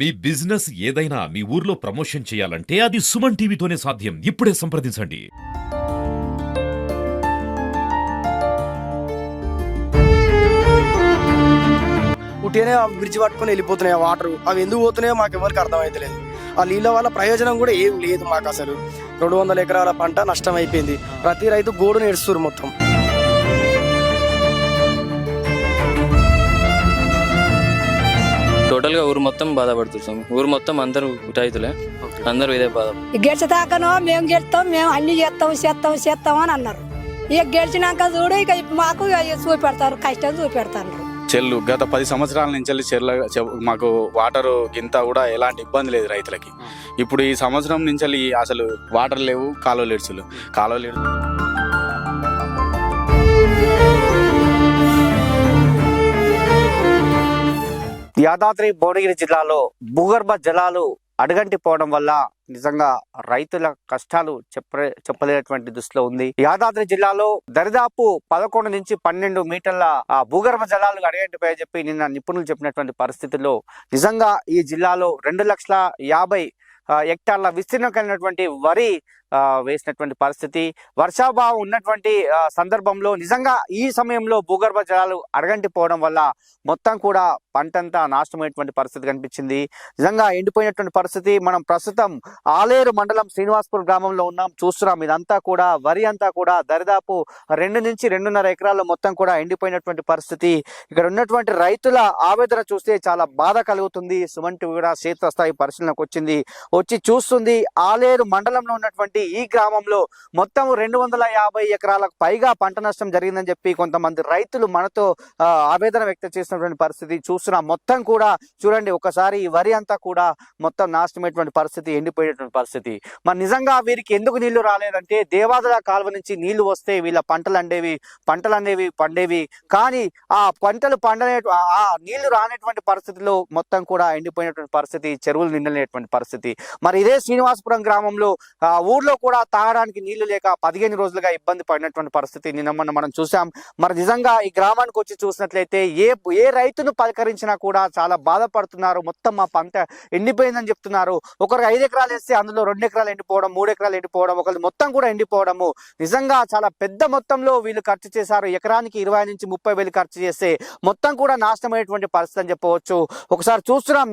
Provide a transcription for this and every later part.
మీ business ఏదైనా మీ ఊర్లో promotion చేయాలంటే అది సుమన్ టీవీతోనే సాధ్యం. ఇప్పుడే సంప్రదించండి. ఉట్టినే బ్రిడ్జ్ పట్టుకొని వెళ్ళిపోతున్నాయి వాటర్. అవి ఎందుకు పోతున్నాయో మాకు ఎవరికి అర్థమైతలేదు. ఆ నీళ్ళ వల్ల ప్రయోజనం కూడా ఏం లేదు మాకు. అసలు 200 ఎకరాల పంట నష్టం అయిపోయింది. ప్రతి రైతు గోడు నేడుస్తారు మొత్తం. టోటల్ గా ఊరు మొత్తం బాధపడుతున్నాం. ఊరు మొత్తం అందరూ రైతులే, అందరూ ఇదే బాధ. గెలిచేదాకానో మేము గెలుస్తాం, మేము అన్ని చేస్తాం అని అన్నారు. ఇక గెలిచినాక చూడు ఇక మాకు చూపెడతారు, కష్టం చూపెడతారు. చెల్లు గత 10 సంవత్సరాల నుంచి మాకు వాటర్ గింత కూడా ఎలాంటి ఇబ్బంది లేదు రైతులకి. ఇప్పుడు ఈ సంవత్సరం నుంచి అసలు వాటర్ లేవు, కాలువలు ఇడుచులు యాదాద్రి భువనగిరి జిల్లాలో భూగర్భ జలాలు అడుగంటి పోవడం వల్ల నిజంగా రైతుల కష్టాలు చెప్పలేనటువంటి దృష్టిలో ఉంది. యాదాద్రి జిల్లాలో దరిదాపు 11 నుంచి 12 మీటర్ల భూగర్భ జలాలు అడుగంటిపోయాయని చెప్పి నిన్న నిపుణులు చెప్పినటువంటి పరిస్థితుల్లో నిజంగా ఈ జిల్లాలో 2,50,000 హెక్టార్ల విస్తీర్ణం కలిగినటువంటి వరి వేసినటువంటి పరిస్థితి. వర్షాభావం ఉన్నటువంటి సందర్భంలో నిజంగా ఈ సమయంలో భూగర్భ జలాలు అడగంటిపోవడం వల్ల మొత్తం కూడా పంటంతా నాశనమైనటువంటి పరిస్థితి కనిపించింది. నిజంగా ఎండిపోయినటువంటి పరిస్థితి. మనం ప్రస్తుతం ఆలేరు మండలం శ్రీనివాసపురం గ్రామంలో ఉన్నాం, చూస్తున్నాం. ఇదంతా కూడా వరి అంతా కూడా దరిదాపు 2 నుంచి 2.5 ఎకరాల్లో మొత్తం కూడా ఎండిపోయినటువంటి పరిస్థితి. ఇక్కడ ఉన్నటువంటి రైతుల ఆవేదన చూస్తే చాలా బాధ కలుగుతుంది. సుమన్ టీవీ కూడా క్షేత్రస్థాయి పరిశీలనకు వచ్చి చూస్తుంది. ఆలేరు మండలంలో ఉన్నటువంటి ఈ గ్రామంలో మొత్తం 250 ఎకరాలకు పైగా పంట నష్టం జరిగిందని చెప్పి కొంతమంది రైతులు మనతో ఆవేదన వ్యక్తం చేసినటువంటి పరిస్థితి చూస్తున్నాం. మొత్తం కూడా చూడండి ఒకసారి ఈ వరి అంతా కూడా మొత్తం నాశనమైనటువంటి పరిస్థితి, ఎండిపోయేటువంటి పరిస్థితి. మరి నిజంగా వీరికి ఎందుకు నీళ్లు రాలేదంటే దేవాదుల కాలువ నుంచి నీళ్లు వస్తే వీళ్ళ పంటలు అనేవి పండేవి. కానీ ఆ పంటలు ఆ నీళ్లు రానటువంటి పరిస్థితిలో మొత్తం కూడా ఎండిపోయినటువంటి పరిస్థితి, చెరువులు నిండలేనటువంటి పరిస్థితి. మరి ఇదే శ్రీనివాసపురం గ్రామంలో ఊర్లో కూడా తాగడానికి నీళ్లు లేక 15 రోజులుగా ఇబ్బంది పడినటువంటి పరిస్థితి నిన్న మనం చూసాం. మరి నిజంగా ఈ గ్రామానికి వచ్చి చూసినట్లయితే ఏ రైతును పలకరించినా కూడా చాలా బాధపడుతున్నారు. మొత్తం మా పంట ఎండిపోయిందని చెప్తున్నారు. ఒకరికి 5 ఎకరాలు వేస్తే అందులో 2 ఎకరాలు ఎండిపోవడం, 3 ఎకరాలు ఎండిపోవడం, ఒకరు మొత్తం కూడా ఎండిపోవడము. నిజంగా చాలా పెద్ద మొత్తంలో వీళ్ళు ఖర్చు చేశారు. ఎకరానికి 20 నుంచి 30 వేలు ఖర్చు చేస్తే మొత్తం కూడా నాశనమైనటువంటి పరిస్థితి అని చెప్పవచ్చు. ఒకసారి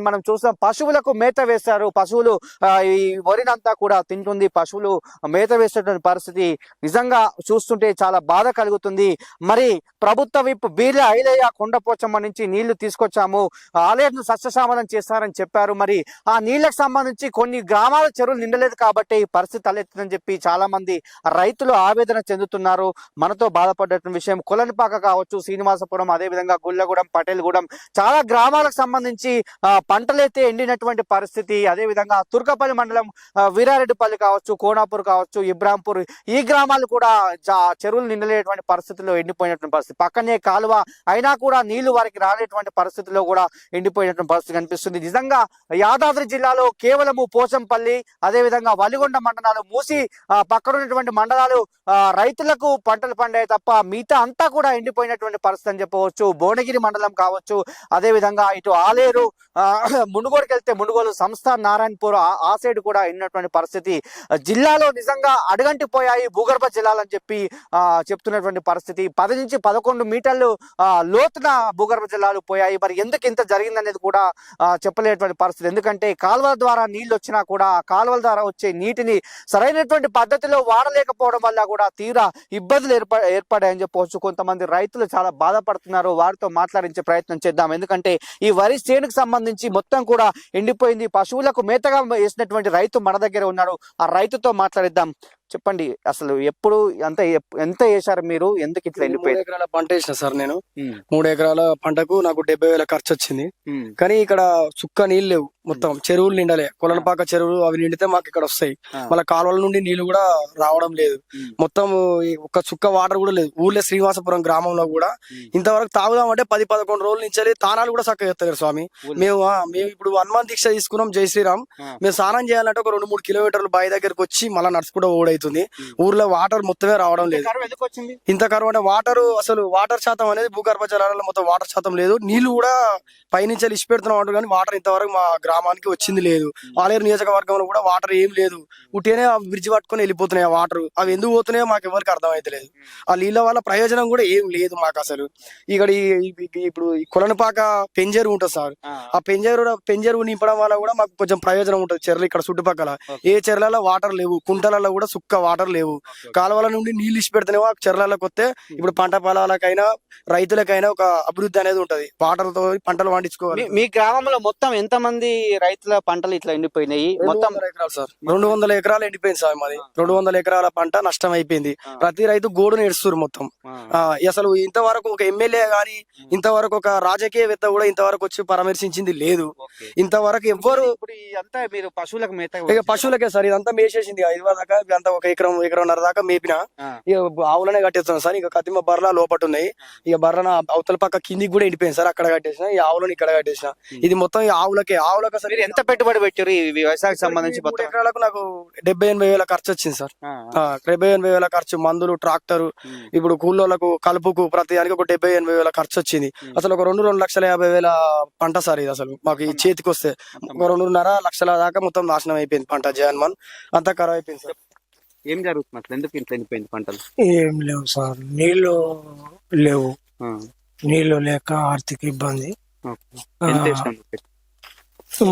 మనం చూస్తున్నాం పశువులకు మేత వేశారు. పశువులు ఈ వరినంతా కూడా తింటుంది. పశువులు మేత వేసేటువంటి పరిస్థితి నిజంగా చూస్తుంటే చాలా బాధ కలుగుతుంది. మరి ప్రభుత్వ విప్ బీర్ల ఐలయ్య కొండపోచమ్మ నుంచి నీళ్లు తీసుకొచ్చాము, ఆలయాన్ని సస్యశామలం చేస్తారని చెప్పారు. మరి ఆ నీళ్లకు సంబంధించి కొన్ని గ్రామాల చెరువులు నిండలేదు కాబట్టి ఈ పరిస్థితి తలెత్తుందని చెప్పి చాలా మంది రైతులు ఆవేదన చెందుతున్నారు. మనతో బాధపడ్డటువంటి విషయం కొలనిపాక కావచ్చు, శ్రీనివాసపురం, అదేవిధంగా గుళ్ళగూడెం, పటేల్గూడెం చాలా గ్రామాలకు సంబంధించి పంటలైతే ఎండినటువంటి పరిస్థితి. అదేవిధంగా తుర్కపల్లి మండలం వీరారెడ్డిపల్లి కావచ్చు, కోనాపూర్ కావచ్చు, ఇబ్రాంపూర్ ఈ గ్రామాలు కూడా చెరువులు నిండలేటువంటి పరిస్థితుల్లో ఎండిపోయినటువంటి పరిస్థితి. పక్కనే కాలువ అయినా కూడా నీళ్లు వారికి రాలేటువంటి పరిస్థితిలో కూడా ఎండిపోయినటువంటి పరిస్థితి కనిపిస్తుంది. నిజంగా యాదాద్రి జిల్లాలో కేవలము పోచంపల్లి, అదేవిధంగా వలిగొండ మండలాలు, మూసి పక్కన ఉన్నటువంటి మండలాలు రైతులకు పంటలు పండాయి తప్ప మిగతా అంతా కూడా ఎండిపోయినటువంటి పరిస్థితి అని చెప్పవచ్చు. భువనగిరి మండలం కావచ్చు, అదేవిధంగా ఇటు ఆలేరు, మునుగోడుకి వెళ్తే మునుగోలు, సంస్థ, నారాయణపూర్ ఆ సైడ్ కూడా ఎండినటువంటి పరిస్థితి. జిల్లాలో నిజంగా అడుగంటిపోయాయి భూగర్భ జలాలని చెప్పి చెప్తున్నటువంటి పరిస్థితి. 10 నుంచి 11 మీటర్లు లోతున భూగర్భ జలాలు పోయాయి. మరి ఎందుకు ఇంత జరిగిందనేది కూడా చెప్పలేనటువంటి పరిస్థితి. ఎందుకంటే కాలువల ద్వారా నీళ్లు వచ్చినా కూడా కాలువల ద్వారా వచ్చే నీటిని సరైనటువంటి పద్ధతిలో వాడలేకపోవడం వల్ల కూడా తీవ్ర ఇబ్బందులు ఏర్పడాయని చెప్పవచ్చు. కొంతమంది రైతులు చాలా బాధపడుతున్నారు. వారితో మాట్లాడించే ప్రయత్నం చేద్దాం. ఎందుకంటే ఈ వరి చేనుకు సంబంధించి మొత్తం కూడా ఎండిపోయింది. పశువులకు మేతగా వేసినటువంటి రైతు మన దగ్గర ఉన్నాడు. ఆ రైతుతో మాట్లాడిద్దాం. చెప్పండి, అసలు ఎప్పుడు ఎంత వేశారు మీరు? ఎందుకు ఇట్లా ఎండిపోయింది? 3 ఎకరాల పంట వేసిన సార్ నేను. 3 ఎకరాల పంటకు నాకు 70,000 ఖర్చు వచ్చింది. కానీ ఇక్కడ చుక్క నీళ్ళు లేవు. మొత్తం చెరువులు నిండలే. కొలనపాక చెరువులు అవి నిండితే మాకు ఇక్కడ వస్తాయి. మళ్ళీ కాలువల నుండి నీళ్లు కూడా రావడం లేదు. మొత్తం ఒక చుక్క వాటర్ కూడా లేదు. ఊర్లో శ్రీనివాసపురం గ్రామంలో కూడా ఇంతవరకు తాగుదామంటే 10-11 రోజుల నుంచి తానాలు కూడా చక్కగా చేస్తారు స్వామి. మేము ఇప్పుడు హనుమాన్ దీక్ష తీసుకున్నాం, జై శ్రీరామ్. మేము స్నానం చేయాలంటే ఒక 2-3 కిలోమీటర్లు బావి దగ్గరకు వచ్చి మళ్ళీ నడుచుకుంటూ ఓడైతుంది. అవుతుంది. ఊర్లో వాటర్ మొత్తమే రావడం లేదు. ఎందుకు వచ్చింది? ఇంత కరువు అంటే వాటర్ శాతం అనేది భూగర్భ జలాలలో మొత్తం వాటర్ శాతం లేదు. నీళ్లు కూడా పైనుంచి ఇచ్చి పెడుతున్నాం అంటారు కానీ వాటర్ ఇంతవరకు మా గ్రామానికి వచ్చింది లేదు. ఆలేరు నియోజకవర్గంలో కూడా వాటర్ ఏం లేదు. ఉట్టినే బ్రిడ్జ్ పట్టుకొని వెళ్ళిపోతున్నాయి ఆ వాటర్. అవి ఎందుకు పోతున్నాయో మాకు ఎవరికి అర్థం అయితే లేదు. ఆ నీళ్ళ వల్ల ప్రయోజనం కూడా ఏం లేదు మాకు అసలు. ఇక్కడ ఇప్పుడు ఈ కొలనపాక పెంజేరు ఉంటుంది సార్. ఆ పెంజేరు నింపడం వల్ల కూడా మాకు కొంచెం ప్రయోజనం ఉంటుంది. చెర్లు ఇక్కడ చుట్టుపక్కల ఏ చెర్లలో వాటర్ లేవు, కుంటలలో కూడా సుక్క వాటర్ లేవు. కాలువల నుండి నీళ్లు ఇచ్చి పెడితేనేమో ఆ చెర్లలోకి వస్తే ఇప్పుడు పంట పొలాలకైనా రైతులకైనా ఒక అభివృద్ధి అనేది ఉంటది. వాటర్ తో పంటలు పండించుకోవాలి. మీ గ్రామంలో మొత్తం ఎంత మంది రైతుల పంటలు ఇట్లా ఎండిపోయినాయి? మొత్తం 200 ఎకరాలు సార్. 200 ఎకరాలు ఎండిపోయింది సార్ మాది. 200 ఎకరాల పంట నష్టం అయిపోయింది. ప్రతి రైతు గోడు నేడుస్తారు మొత్తం. అసలు ఇంతవరకు ఒక ఎమ్మెల్యే గాని ఇంతవరకు ఒక రాజకీయవేత్త కూడా ఇంతవరకు వచ్చి పరామర్శించింది లేదు. ఇంతవరకు ఎవ్వరు అంతా మీరు పశువులకు మేత ఇక పశువులకే సార్ ఇదంతా మేసేసింది. 5 దాకా అంతా ఒక ఎకరంన్నర దాకా మేపిన ఇక ఆవులనే కట్టేస్తున్నాం సార్. ఇక కతిమ బర్రెల లోపట ఉన్నాయి. ఇక బర్రెన అవతల పక్క కిందికి కూడా ఎండిపోయింది సార్. అక్కడ కట్టేసిన ఈ ఆవులను ఇక్కడ కట్టేసిన. ఇది మొత్తం ఈ ఆవులకే సార్. మీరు ఎంత పెట్టుబడి పెట్టారు ఈ వ్యవసాయానికి సంబంధించి? 3 ఎకరాలకు నాకు 70-80 వేల ఖర్చు వచ్చింది సార్. 70-80 వేల ఖర్చు, మందులు, ట్రాక్టర్, ఇప్పుడు కూలోళ్ళకు కలుపుకు ప్రతి దానికి ఒక 70-80 వేల ఖర్చు వచ్చింది. అసలు ఒక 2,50,000 పంట సార్ ఇది. అసలు మాకు ఈ చేతికి వస్తే ఒక 2.5 లక్షల దాకా మొత్తం నాశనం అయిపోయింది పంట. జగన్మోహన్ అంతా ఖరాబ్ అయిపోయింది సార్. ఏం జరుగుతుంది అట్లా? ఎందుకు ఇంట్లో ఎండిపోయింది పంటలు? ఏం లేవు సార్, నీళ్లు లేవు. నీళ్లు లేక ఆర్థిక ఇబ్బంది.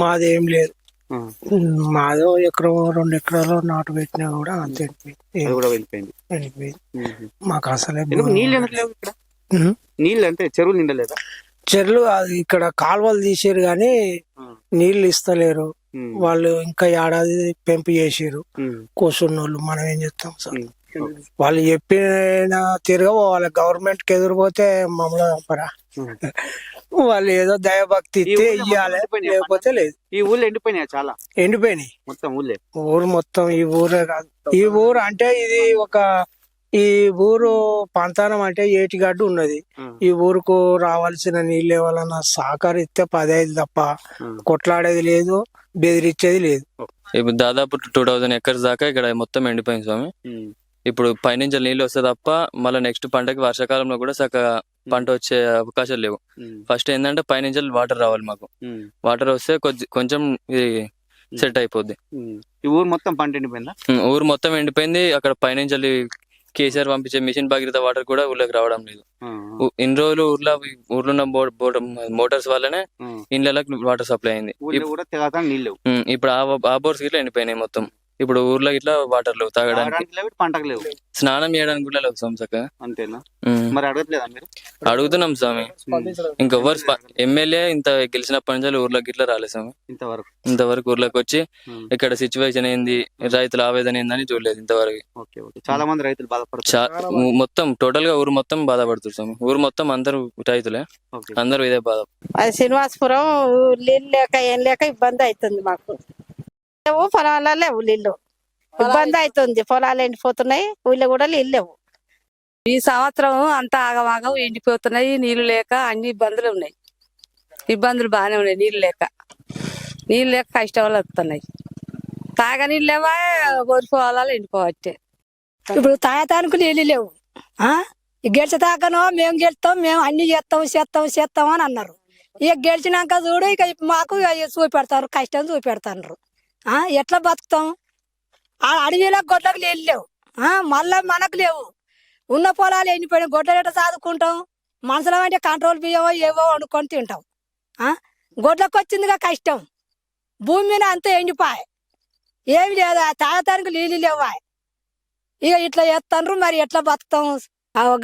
మాది ఏం లేదు. మాదో 1-2 ఎకరాలు నాటు పెట్టినా కూడా అంతే వెళ్ళిపోయింది. మాకు అసలే నీళ్ళు ఎందుకు లేవు ఇక్కడ? నీళ్ళు అంటే చెరువులు నిండలేదా? చెర్లు అది ఇక్కడ కాలువలు తీసారు గాని నీళ్లు ఇస్తలేరు వాళ్ళు. ఇంకా ఏడాది పెంపు చేసారు కూర్చున్నోళ్ళు. మనం ఏం చెప్తాం సార్? వాళ్ళు చెప్పిన తిరగ గవర్నమెంట్ కి ఎదురుపోతే మమ్మల్ని చంపరా? వాళ్ళు ఏదో దయభక్తి ఇస్తే ఇయ్యాలి, లేకపోతే లేదు. ఈ ఊళ్ళు ఎండిపోయినాయి, చాలా ఎండిపోయినాయి మొత్తం ఊళ్ళే. ఊరు మొత్తం ఈ ఊరే కాదు. ఈ ఊరు అంటే ఇది ఈ ఊరు పంతానం అంటే ఏటిగడ్డు ఉన్నది. ఈ ఊరుకు రావాల్సిన నీళ్ళు ఎవరన్నా సహకరిస్తే 15 తప్ప కొట్లాడేది లేదు, బెదిరించేది లేదు. ఇప్పుడు దాదాపు 2000 ఎకర్స్ దాకా ఇక్కడ మొత్తం ఎండిపోయింది స్వామి. ఇప్పుడు పైనుంచి నీళ్ళు వస్తే తప్ప మళ్ళీ నెక్స్ట్ పంటకి వర్షాకాలంలో కూడా చక్కగా పంట వచ్చే అవకాశాలు లేవు. ఫస్ట్ ఏంటంటే పైనుంచి వాటర్ రావాలి మాకు. వాటర్ వస్తే కొంచెం ఇది సెట్ అయిపోద్ది. ఈ ఊరు మొత్తం పంట ఎండిపోయిందా? ఊరు మొత్తం ఎండిపోయింది. అక్కడ పైనుంచి కేసీఆర్ పంపించే మిషన్ భగీరథ వాటర్ కూడా ఊళ్ళోకి రావడం లేదు. ఇన్ని రోజులు ఊర్లో ఉన్న మోటార్స్ వల్లనే ఇళ్ళకి వాటర్ సప్లై అయింది. ఇప్పుడు ఆ బోర్స్ గిట్లా ఎండిపోయినాయి మొత్తం. ఇప్పుడు ఊర్లో ఇట్లా వాటర్ లేవు, తాగడానికి పంటకు లేవు, స్నానం చేయడానికి కూడా లేవు స్వామి చక్కగా. అంతేనా? మరి అడగట్లేదా మీరు? అడుగుతున్నాం స్వామి. ఇంకెవ్వరు ఎమ్మెల్యే ఇంత గెలిచినప్పటి నుంచి ఊర్లోకి ఇట్లా రాలేదు స్వామి. ఇంతవరకు ఊర్లోకి వచ్చి ఇక్కడ సిచ్యువేషన్ ఏంది, రైతుల ఆవేదన ఏందని చూడలేదు ఇంతవరకు. చాలా మంది రైతులు బాధపడుతారు. మొత్తం టోటల్ గా ఊరు మొత్తం బాధపడుతుంది స్వామి. ఊరు మొత్తం అందరూ రైతులే, అందరూ ఇదే బాధ. అది శ్రీనివాసపురం నీళ్ళు లేక ఏం లేక ఇబ్బంది అవుతుంది మాకు. లేవు పొలాల లేవు నీళ్ళు, ఇబ్బంది అవుతుంది. పొలాలు ఎండిపోతున్నాయి, ఊళ్ళో కూడా నీళ్ళు లేవు. ఈ సంవత్సరం అంతా ఆగమాగం ఎండిపోతున్నాయి. నీళ్లు లేక అన్ని ఇబ్బందులు ఉన్నాయి. ఇబ్బందులు బాగానే ఉన్నాయి. నీళ్ళు లేక కష్టాలు వస్తున్నాయి. తాగ నీళ్ళు లేవా, వరి పొలాలు ఎండిపోవట్టే. ఇప్పుడు తాగటానికి నీళ్ళు లేవు. గెలిచేదాకానో మేము గెలుస్తాం, మేము అన్ని చేస్తాం అని అన్నారు. ఇక గెలిచినాక చూడు ఇక మాకు చూపెడతారు, కష్టం చూపెడతారు. ఎట్లా బతుకుతాం? ఆ అడవిలో గొడ్లకు నీళ్ళు లేవు, మళ్ళా మనకు లేవు. ఉన్న పొలాలు ఎండిపోయిన గొడ్డలు ఎట్లా చదువుకుంటాం? మనుషులం అంటే కంట్రోల్ బియ్యమో ఏవో వండుకొని తింటాం. గొడ్లకు వచ్చిందిగా కష్టం. భూమి మీద అంతా ఎండిపోయి ఏమి లేదా, తాగటానికి నీళ్ళు లేవా. ఇక ఇట్లా చేస్తాండ్రు, మరి ఎట్లా బతుకుతాం?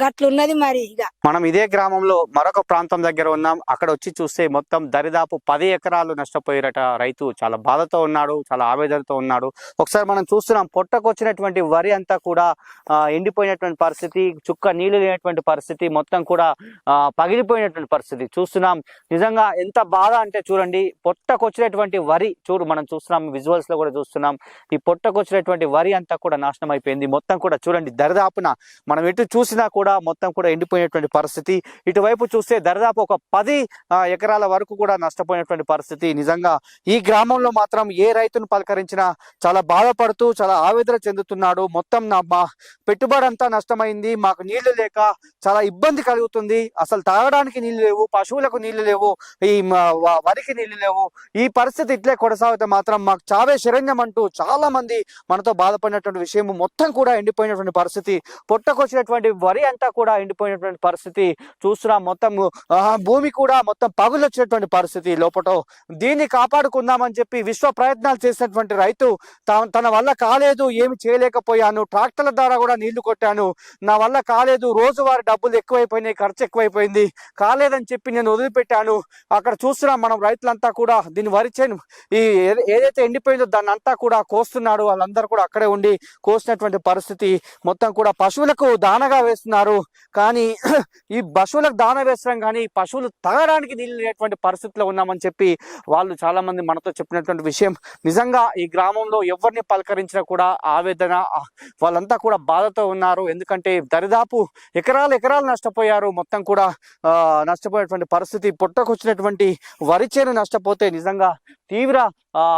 గట్లున్నది మరి. ఇక మనం ఇదే గ్రామంలో మరొక ప్రాంతం దగ్గర ఉన్నాం. అక్కడ వచ్చి చూస్తే మొత్తం దరిదాపు 10 ఎకరాలు నష్టపోయారట రైతు. చాలా బాధతో ఉన్నాడు, చాలా ఆవేదనతో ఉన్నాడు. ఒకసారి మనం చూస్తున్నాం, పొట్టకొచ్చినటువంటి వరి అంతా కూడా ఎండిపోయినటువంటి పరిస్థితి, చుక్క నీళ్లు లేనటువంటి పరిస్థితి, మొత్తం కూడా పగిలిపోయినటువంటి పరిస్థితి చూస్తున్నాం. నిజంగా ఎంత బాధ అంటే చూడండి, పొట్టకొచ్చినటువంటి వరి మనం చూస్తున్నాం, విజువల్స్ లో కూడా చూస్తున్నాం. ఈ పొట్టకొచ్చినటువంటి వరి అంతా కూడా నాశనం అయిపోయింది. మొత్తం కూడా చూడండి, దరిదాపున మనం ఎటు చూసినా చూసినా కూడా మొత్తం కూడా ఎండిపోయినటువంటి పరిస్థితి. ఇటువైపు చూస్తే దరిదాపు ఒక 10 ఎకరాల వరకు కూడా నష్టపోయినటువంటి పరిస్థితి. నిజంగా ఈ గ్రామంలో మాత్రం ఏ రైతును పలకరించినా చాలా బాధపడుతూ చాలా ఆవేదన చెందుతున్నాడు. మొత్తం మా పెట్టుబడి అంతా నష్టమైంది, మాకు నీళ్లు లేక చాలా ఇబ్బంది కలుగుతుంది, అసలు తాగడానికి నీళ్లు లేవు, పశువులకు నీళ్లు లేవు, ఈ వరికి నీళ్లు లేవు. ఈ పరిస్థితి ఇట్లే కొనసాగితే మాత్రం మాకు చావే శరణ్యం అంటూ చాలా మంది మనతో బాధపడినటువంటి విషయం. మొత్తం కూడా ఎండిపోయినటువంటి పరిస్థితి, పొట్టకొచ్చినటువంటి వరి అంతా కూడా ఎండిపోయినటువంటి పరిస్థితి చూస్తున్నాం. మొత్తం భూమి కూడా మొత్తం పగులు వచ్చినటువంటి పరిస్థితి లోపల. దీన్ని కాపాడుకుందామని చెప్పి విశ్వ ప్రయత్నాలు చేసినటువంటి రైతు తన వల్ల కాలేదు, ఏమి చేయలేకపోయాను, ట్రాక్టర్ల ద్వారా కూడా నీళ్లు కొట్టాను, నా వల్ల కాలేదు, రోజువారి డబ్బులు ఎక్కువైపోయినాయి, ఖర్చు ఎక్కువైపోయింది, కాలేదని చెప్పి నేను వదిలిపెట్టాను. అక్కడ చూస్తున్నాం మనం రైతులంతా కూడా దీన్ని వరి చేను ఈ ఏదైతే ఎండిపోయిందో దాన్ని అంతా కూడా కోస్తున్నాడు. వాళ్ళందరూ కూడా అక్కడే ఉండి కోసినటువంటి పరిస్థితి. మొత్తం కూడా పశువులకు దానగా వేస్తున్నారు, కానీ ఈ పశువులకు దాన వేస్తాం కానీ పశువులు తాగడానికి నీళ్ళు లేనటువంటి పరిస్థితిలో ఉన్నామని చెప్పి వాళ్ళు చాలా మంది మనతో చెప్పినటువంటి విషయం. నిజంగా ఈ గ్రామంలో ఎవరిని పలకరించినా కూడా ఆవేదన, వాళ్ళంతా కూడా బాధతో ఉన్నారు. ఎందుకంటే దరిదాపు ఎకరాలు నష్టపోయారు. మొత్తం కూడా నష్టపోయేటువంటి పరిస్థితి. పుట్టకొచ్చినటువంటి వరి చేను నష్టపోతే నిజంగా తీవ్ర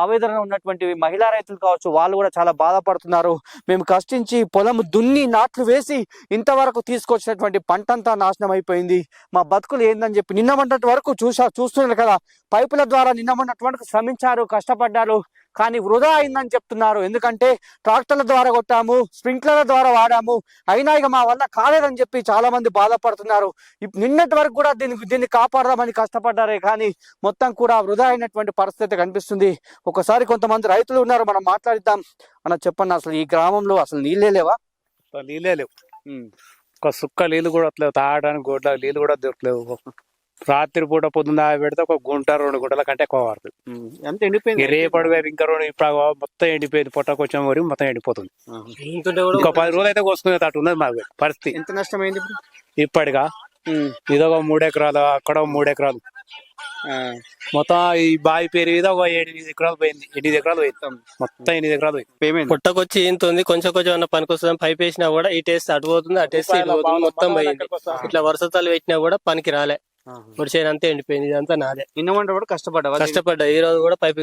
ఆవేదన ఉన్నటువంటి మహిళా రైతులు కావచ్చు, వాళ్ళు కూడా చాలా బాధపడుతున్నారు. మేము కష్టించి పొలం దున్ని నాట్లు వేసి ఇంతవరకు తీసుకొచ్చినటువంటి పంటంతా నాశనం అయిపోయింది, మా బతుకులు ఏందని చెప్పి నిన్న మొన్నటి వరకు చూస్తున్నారు కదా, పైపుల ద్వారా నిన్న మొన్నటి వరకు శ్రమించారు, కష్టపడ్డారు, కానీ వృధా అయిందని చెప్తున్నారు. ఎందుకంటే ట్రాక్టర్ల ద్వారా కొట్టాము, స్ప్రింక్లర్ల ద్వారా వాడాము, అయినా ఇక మా వల్ల కాలేదని చెప్పి చాలా మంది బాధపడుతున్నారు. నిన్నటి వరకు కూడా దీన్ని కాపాడదామని కష్టపడ్డారే, కానీ మొత్తం కూడా వృధా అయినటువంటి పరిస్థితి కనిపిస్తుంది. ఒకసారి కొంతమంది రైతులు ఉన్నారు, మనం మాట్లాడిద్దాం. అన్న చెప్పండి, అసలు ఈ గ్రామంలో అసలు నీళ్ళే లేవా? నీళ్ళే లేవు, ఒక సుక్క నీళ్ళు కూడా వస్తలేవు, తాగడానికి గోడ్ల నీళ్ళు కూడా దొరకలేవు. రాత్రి పూట పొద్దున్న పెడితే ఒక గుంట 2 గుంటల కంటే ఎక్కువ పడుతుంది. ఎంత ఎండిపోయింది, రేపటి వేరు ఇంకా 2 ఇప్పుడు మొత్తం ఎండిపోయింది. పొట్టకొచ్చిన వరకు మొత్తం ఎండిపోతుంది. ఇంకా 10 రోజులు అయితే కోసుకునే అటు ఉన్నది మాకు పరిస్థితి. ఎంత నష్టమైంది ఇప్పటిగా? ఇదొక 3 ఎకరాలు, అక్కడ 3 ఎకరాలు, మొత్తం ఈ బావి పేరు మీద ఒక 8 ఎకరాలు పోయింది. 8 ఎకరాలు పోయింది, మొత్తం 8 ఎకరాలు పోయింది. పుట్టకొచ్చి ఇంత ఉంది, కొంచెం అన్న పనికి వస్తుంది. పైప్ వేసినా కూడా ఈ టేస్ట్ అటు పోతుంది, ఆ టేస్ట్ ఇటు పోతుంది, మొత్తం పోయింది. ఇట్లా వరుసతాలు పెట్టినా కూడా పనికి రాలే, వరిసేను అంతా ఎండిపోయింది. ఇదంతా నాదే. నిన్న కూడా కష్టపడ్డా, ఈ రోజు కూడా పైపు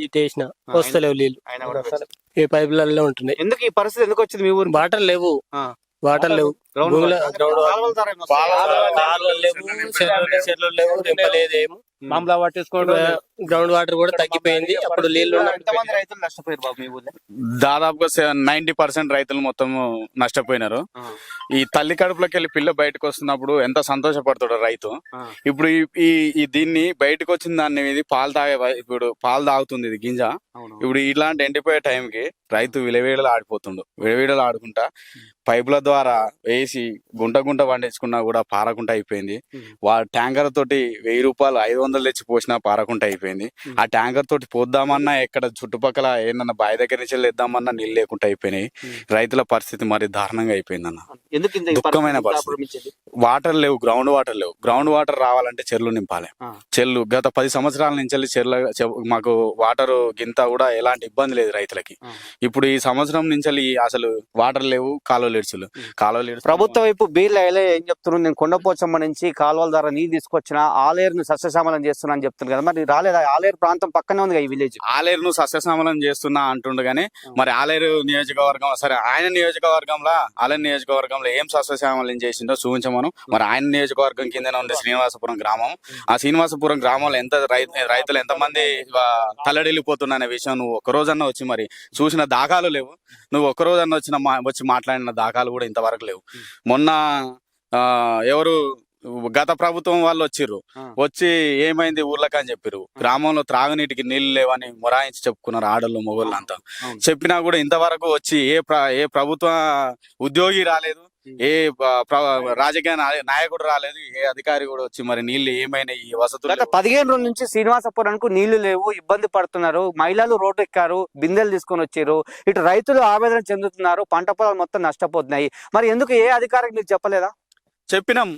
ఈ టేసిన వస్తలేవు నీళ్ళు, ఈ పైపులలో ఉంటున్నాయి. ఎందుకు ఈ పరిస్థితి ఎందుకు వచ్చింది మీ ఊరు? వాటర్ లేవు, వాటర్ లేవు, చెర్లు లేవు, లేదేమో, మామూలుగా పట్టించుకోవడం. గ్రౌండ్ వాటర్ కూడా తగ్గిపోయింది. అప్పుడు నీళ్లు ఎంతమంది రైతులు నష్టపోయారు బాబు మీ ఊళ్ళో? దాదాపుగా 90% రైతులు మొత్తం నష్టపోయినారు. ఈ తల్లి కడుపులోకి వెళ్ళి పిల్ల బయటకు వస్తున్నప్పుడు ఎంత సంతోషపడతాడు రైతు. ఇప్పుడు ఈ దీన్ని బయటకు వచ్చిన దాన్ని ఇది ఇప్పుడు పాలు తాగుతుంది ఇది గింజ. ఇప్పుడు ఇలాంటి ఎండిపోయే టైంకి రైతు విలవేడలు ఆడిపోతుండు. విలవేడలు ఆడుకుంటా పైపుల ద్వారా వేసి గుంట పండించుకున్నా కూడా పారకుండా అయిపోయింది. ట్యాంకర్ తోటి 1000 రూపాయలు 500 తెచ్చి పోసినా పారకుండా అయిపోయింది. ఆ ట్యాంకర్ తోటి పోద్దామన్నా ఎక్కడ చుట్టుపక్కల ఏమన్నా బావి దగ్గర నుంచి వేద్దామన్నా నీళ్ళు లేకుండా అయిపోయినాయి. రైతుల పరిస్థితి మరి దారుణంగా అయిపోయింది అన్న. దుఃఖమైన పరిస్థితి. వాటర్ లేవు, గ్రౌండ్ వాటర్ రావాలంటే చెర్లు నింపాలి. చెర్లు గత 10 సంవత్సరాల నుంచి మాకు వాటర్ గింత కూడా ఎలాంటి ఇబ్బంది లేదు రైతులకి. ఇప్పుడు ఈ సంవత్సరం నుంచి అసలు వాటర్ లేవు, కాలువలు ప్రభుత్వం వైపు బీర్లు ఏం చెప్తున్నారు? నేను కొండపోచమ్మ నుంచి కాలువల ద్వారా నీళ్ళు తీసుకొచ్చిన ఆలేరును సస్యశ్యామలం చేస్తున్నా అని చెప్తున్నారు కదా, మరి రాలేదా? ఆలేరు ప్రాంతం పక్కనే ఉంది ఈ విలేజ్. ఆలేరును సస్యశ్యామలం చేస్తున్నా అంటుండు గానీ మరి ఆలేరు నియోజకవర్గం సరే ఆయన ఆలేరు నియోజకవర్గంలో ఏం సస్యశ్యామలం చేసిందో చూపించమను. మరి ఆయన నియోజకవర్గం కిందనే ఉంది శ్రీనివాసపురం గ్రామం. ఆ శ్రీనివాసపురం గ్రామంలో రైతులు ఎంతమంది తల్లడిల్లిపోతున్నా అనే విషయం నువ్వు ఒక్కరోజన్నా వచ్చి మరి చూసిన దాఖలు లేవు. నువ్వు ఒక్కరోజన్నా వచ్చి మాట్లాడిన దాఖలు కూడా ఇంతవరకు లేవు. మొన్న ఎవరు గత ప్రభుత్వం వాళ్ళు వచ్చి ఏమైంది ఊర్లకి అని చెప్పారు. గ్రామంలో త్రాగునీటికి నీళ్లు లేవని మొరాయించి చెప్పుకున్నారు ఆడళ్ళు మొగోళ్ళు అంతా. చెప్పినా కూడా ఇంతవరకు వచ్చి ఏ ప్రభుత్వ ఉద్యోగి రాలేదు, ఏ రాజకీయ నాయకుడు రాలేదు, ఏ అధికారి కూడా వచ్చి మరి నీళ్లు ఏమైనా ఈ వసతులు. 15 రోజుల నుంచి శ్రీనివాసపురంకు నీళ్లు లేవు, ఇబ్బంది పడుతున్నారు. మహిళలు రోడ్డు ఎక్కారు, బిందెలు తీసుకొని వచ్చారు. ఇటు రైతులు ఆవేదన చెందుతున్నారు, పంట పొలాలు మొత్తం నష్టపోతున్నాయి. మరి ఎందుకు ఏ అధికారికి మీరు చెప్పలేదా? చెప్పినాం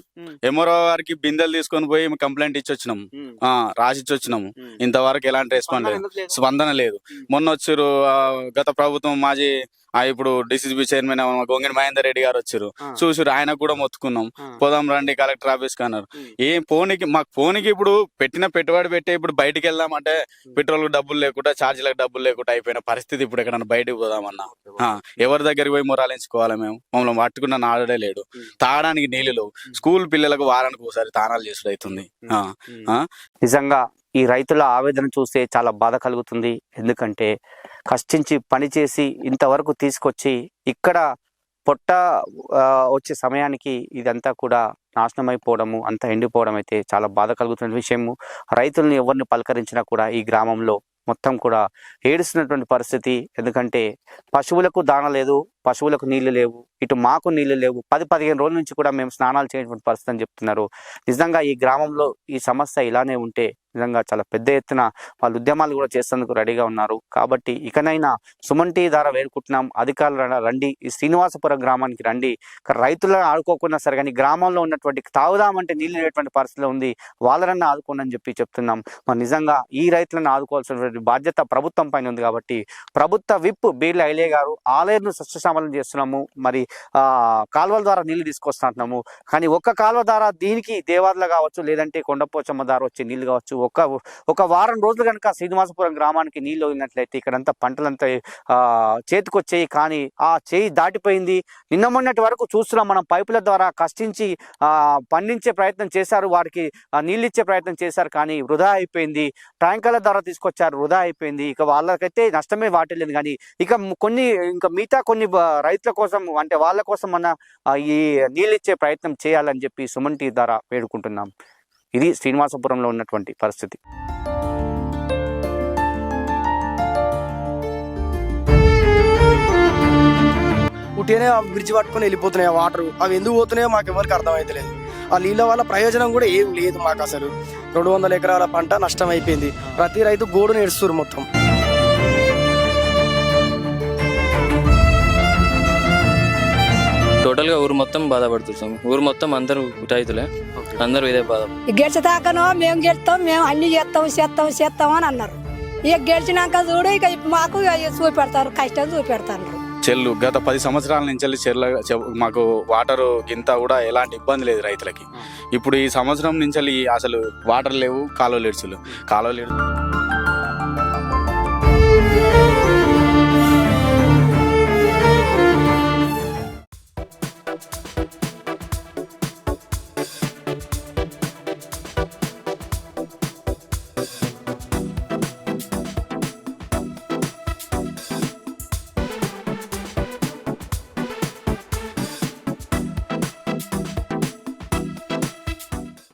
ఎంఆర్ఓ గారికి బిందెలు తీసుకొని పోయి కంప్లైంట్ ఇచ్చి వచ్చినాం, రాసిచ్చి వచ్చినాము. ఇంతవరకు ఎలాంటి రెస్పాన్స్ లేదు, స్పందన లేదు. మొన్న వచ్చారు గత ప్రభుత్వం మాజీ ఇప్పుడు డిసిసిబి చైర్మన్ గొంగిడి మహేందర్ రెడ్డి గారు వచ్చారు, చూసారు. ఆయనకు కూడా మొత్తుకున్నాం, పోదాం రండి కలెక్టర్ ఆఫీస్ కి అన్నారు. ఏం మాకు ఫోన్కి ఇప్పుడు పెట్టిన పెట్టుబడి పెట్టి ఇప్పుడు బయటికి వెళ్దామంటే పెట్రోల్ డబ్బులు లేకుండా ఛార్జీలకు డబ్బులు లేకుండా అయిపోయిన పరిస్థితి. ఇప్పుడు ఎక్కడన్నా బయటకు పోదామన్నా ఎవరి దగ్గరికి పోయి మొరాలించుకోవాలి? మేము మమ్మల్ని పట్టుకున్న నాడే లేడు, తాగడానికి నీళ్ళు లేవు. స్కూల్ పిల్లలకు వారానికి ఒకసారి తానాలు చేసుడు అవుతుంది. నిజంగా ఈ రైతుల ఆవేదన చూస్తే చాలా బాధ కలుగుతుంది. ఎందుకంటే కష్టించి పనిచేసి ఇంతవరకు తీసుకొచ్చి ఇక్కడ పొట్ట వచ్చే సమయానికి ఇదంతా కూడా నాశనం అయిపోవడము, అంతా ఎండిపోవడం అయితే చాలా బాధ కలుగుతున్న విషయము. రైతుల్ని ఎవరిని పలకరించినా కూడా ఈ గ్రామంలో మొత్తం కూడా ఏడుస్తున్నటువంటి పరిస్థితి. ఎందుకంటే పశువులకు దాన లేదు, పశువులకు నీళ్లు లేవు, ఇటు మాకు నీళ్లు లేవు. 10-15 రోజుల నుంచి కూడా మేము స్నానాలు చేయనటువంటి పరిస్థితి అని చెప్తున్నారు. నిజంగా ఈ గ్రామంలో ఈ సమస్య ఇలానే ఉంటే నిజంగా చాలా పెద్ద ఎత్తున వాళ్ళు ఉద్యమాలు కూడా చేసేందుకు రెడీగా ఉన్నారు. కాబట్టి ఇకనైనా సుమన్ టీవీ ద్వారా వేడుకుంటున్నాం, అధికారులు రండి, ఈ శ్రీనివాసపురం గ్రామానికి రండి. రైతులను ఆడుకోకుండా సరే కానీ గ్రామంలో ఉన్నటువంటి తాగుదామంటే నీళ్ళు లేనటువంటి పరిస్థితిలో ఉంది, వాళ్ళనన్నా ఆదుకోండి అని చెప్తున్నాం. మరి నిజంగా ఈ రైతులను ఆదుకోవాల్సినటువంటి బాధ్యత ప్రభుత్వం పైన ఉంది. కాబట్టి ప్రభుత్వ విప్ బీర్ల ఐలే గారు ఆలయను సస్యశ్యామలం చేస్తున్నాము, మరి కాలువల ద్వారా నీళ్లు తీసుకొస్తున్నాము. కానీ ఒక్క కాలువ ద్వారా దీనికి దేవాదులు కావచ్చు, లేదంటే కొండపోచమ్మ ద్వారా వచ్చే నీళ్లు కావచ్చు, ఒక వారం రోజులు కనుక శ్రీనివాసపురం గ్రామానికి నీళ్లు వదిలినట్లయితే ఇక్కడంతా పంటలంతా చేతికొచ్చాయి. కానీ ఆ చేయి దాటిపోయింది. నిన్న మొన్నటి వరకు చూస్తున్నాం మనం, పైపుల ద్వారా కష్టించి పండించే ప్రయత్నం చేశారు, వారికి నీళ్ళు ఇచ్చే ప్రయత్నం చేశారు, కానీ వృధా అయిపోయింది. ట్యాంకర్ల ద్వారా తీసుకొచ్చారు, వృధా అయిపోయింది. ఇక వాళ్ళకైతే నష్టమే వాటిల్లేదు. కానీ ఇక ఇంకా మిగతా కొన్ని రైతుల కోసం అంటే వాళ్ళ కోసం మన ఈ నీళ్ళు ఇచ్చే ప్రయత్నం చేయాలని చెప్పి సుమన్ టీవీ ద్వారా వేడుకుంటున్నాం. ఇది శ్రీనివాసపురంలో ఉన్నటువంటి పరిస్థితి. ఉట్టినే బ్రిడ్జ్ పట్టుకుని వెళ్ళిపోతున్నాయి ఆ వాటర్. అవి ఎందుకు పోతున్నాయో మాకు ఎవరికి అర్థమైతే లేదు. ఆ నీళ్ళ వల్ల ప్రయోజనం కూడా ఏం లేదు మాకు. అసలు 200 ఎకరాల పంట నష్టం అయిపోయింది. ప్రతి రైతు గోడు నేడుస్తారు మొత్తం. టోటల్ గా ఊరు మొత్తం బాధపడుతున్నాం. ఊరు మొత్తం అందరూ రైతులే, అందరూ ఇదే బాధ. గెలిచేదాకానో మేము గెలుస్తాం, మేము అన్ని చేస్తాం అని అన్నారు. ఇక గెలిచినాక చూడు ఇక మాకు చూపెడతారు, కష్టం చూపెడతారు. చెల్లు గత 10 సంవత్సరాల నుంచి మాకు వాటర్ గింత కూడా ఎలాంటి ఇబ్బంది లేదు రైతులకి. ఇప్పుడు ఈ సంవత్సరం నుంచి అసలు వాటర్ లేవు, కాలువలు